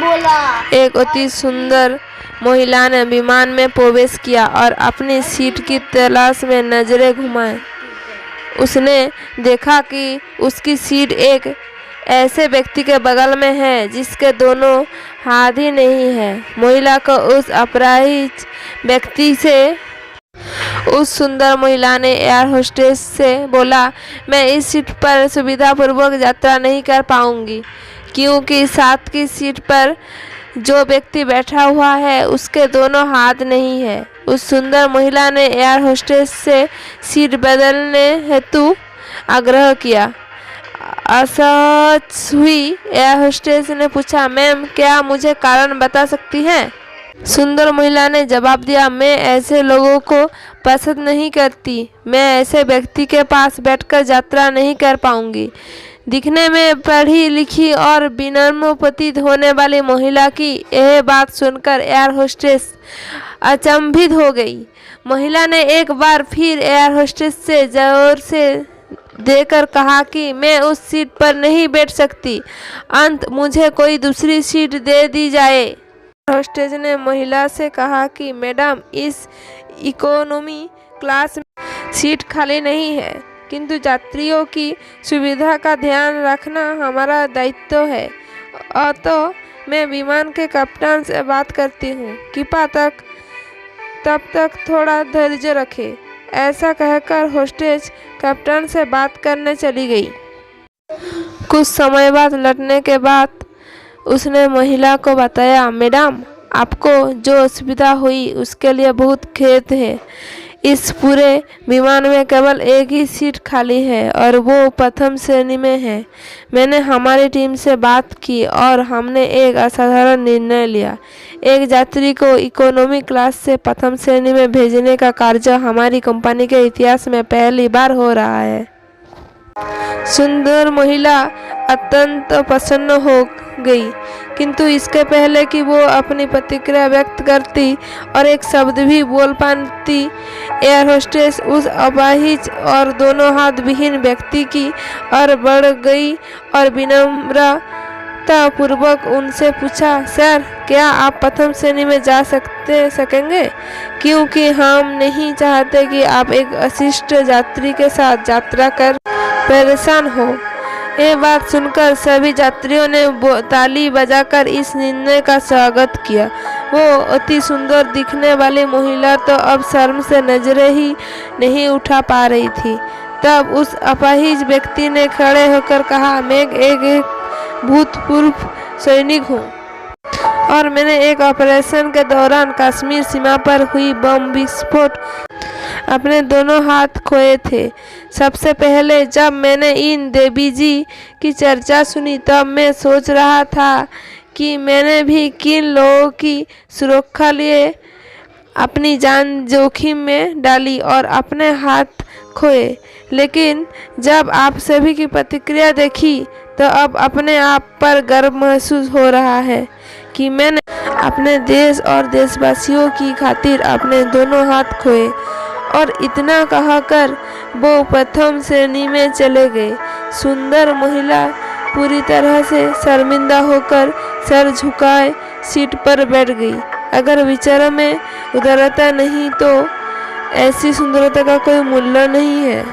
एक अति सुंदर महिला ने विमान में प्रवेश किया और अपनी सीट की तलाश में नजरें घुमाई। उसने देखा कि उसकी सीट एक ऐसे व्यक्ति के बगल में है जिसके दोनों हाथ ही नहीं है। महिला को उस अपरिचित व्यक्ति से उस सुंदर महिला ने एयर होस्टेस से बोला, मैं इस सीट पर सुविधापूर्वक यात्रा नहीं कर पाऊंगी क्योंकि साथ की सीट पर जो व्यक्ति बैठा हुआ है उसके दोनों हाथ नहीं है। उस सुंदर महिला ने एयर होस्टेस से सीट बदलने हेतु आग्रह किया। असहज हुई एयर होस्टेस ने पूछा, मैम क्या मुझे कारण बता सकती हैं? सुंदर महिला ने जवाब दिया, मैं ऐसे लोगों को पसंद नहीं करती। मैं ऐसे व्यक्ति के पास बैठकर यात्रा नहीं कर पाऊंगी। दिखने में पढ़ी लिखी और विनम्र प्रतीत होने वाली महिला की यह बात सुनकर एयर होस्टेस अचंभित हो गई। महिला ने एक बार फिर एयर होस्टेस से जोर से देकर कहा कि मैं उस सीट पर नहीं बैठ सकती। अंत मुझे कोई दूसरी सीट दे दी जाए। होस्टेस ने महिला से कहा कि मैडम, इस इकोनॉमी क्लास में सीट खाली नहीं है, किंतु यात्रियों की सुविधा का ध्यान रखना हमारा दायित्व है। तो मैं विमान के कप्तान से बात करती हूँ, कृपया तब तक थोड़ा धैर्य रखें। ऐसा कहकर होस्टेस कप्तान से बात करने चली गई। कुछ समय बाद लौटने के बाद उसने महिला को बताया, मैडम आपको जो असुविधा हुई उसके लिए बहुत खेद है। इस पूरे विमान में केवल एक ही सीट खाली है और वो प्रथम श्रेणी में है। मैंने हमारी टीम से बात की और हमने एक असाधारण निर्णय लिया। एक यात्री को इकोनॉमी क्लास से प्रथम श्रेणी में भेजने का कार्य हमारी कंपनी के इतिहास में पहली बार हो रहा है। सुंदर महिला अत्यंत प्रसन्न हो गई, किंतु इसके पहले कि वो अपनी प्रतिक्रिया व्यक्त करती और एक शब्द भी बोल पाती, एयर होस्टेस उस अपाहिज और दोनों हाथ विहीन व्यक्ति की ओर बढ़ गई और विनम्रता पूर्वक उनसे पूछा, सर क्या आप प्रथम श्रेणी में जा सकेंगे? क्योंकि हम नहीं चाहते कि आप एक अशिष्ट यात्री के साथ यात्रा कर परेशान हो। ये बात सुनकर सभी यात्रियों ने ताली बजाकर इस निर्णय का स्वागत किया। वो अति सुंदर दिखने वाली महिला तो अब शर्म से नजरें ही नहीं उठा पा रही थी। तब उस अपाहिज व्यक्ति ने खड़े होकर कहा, मैं एक भूतपूर्व सैनिक हूँ और मैंने एक ऑपरेशन के दौरान कश्मीर सीमा पर हुई बम विस्फोट अपने दोनों हाथ खोए थे। सबसे पहले जब मैंने इन देवी जी की चर्चा सुनी तब मैं सोच रहा था कि मैंने भी किन लोगों की सुरक्षा लिए अपनी जान जोखिम में डाली और अपने हाथ खोए। लेकिन जब आप सभी की प्रतिक्रिया देखी तो अब अपने आप पर गर्व महसूस हो रहा है कि मैंने अपने देश और देशवासियों की खातिर अपने दोनों हाथ खोए। और इतना कहकर वो प्रथम श्रेणी में चले गए। सुंदर महिला पूरी तरह से शर्मिंदा होकर सर झुकाए सीट पर बैठ गई। अगर विचारों में उदारता नहीं तो ऐसी सुंदरता का कोई मूल्य नहीं है।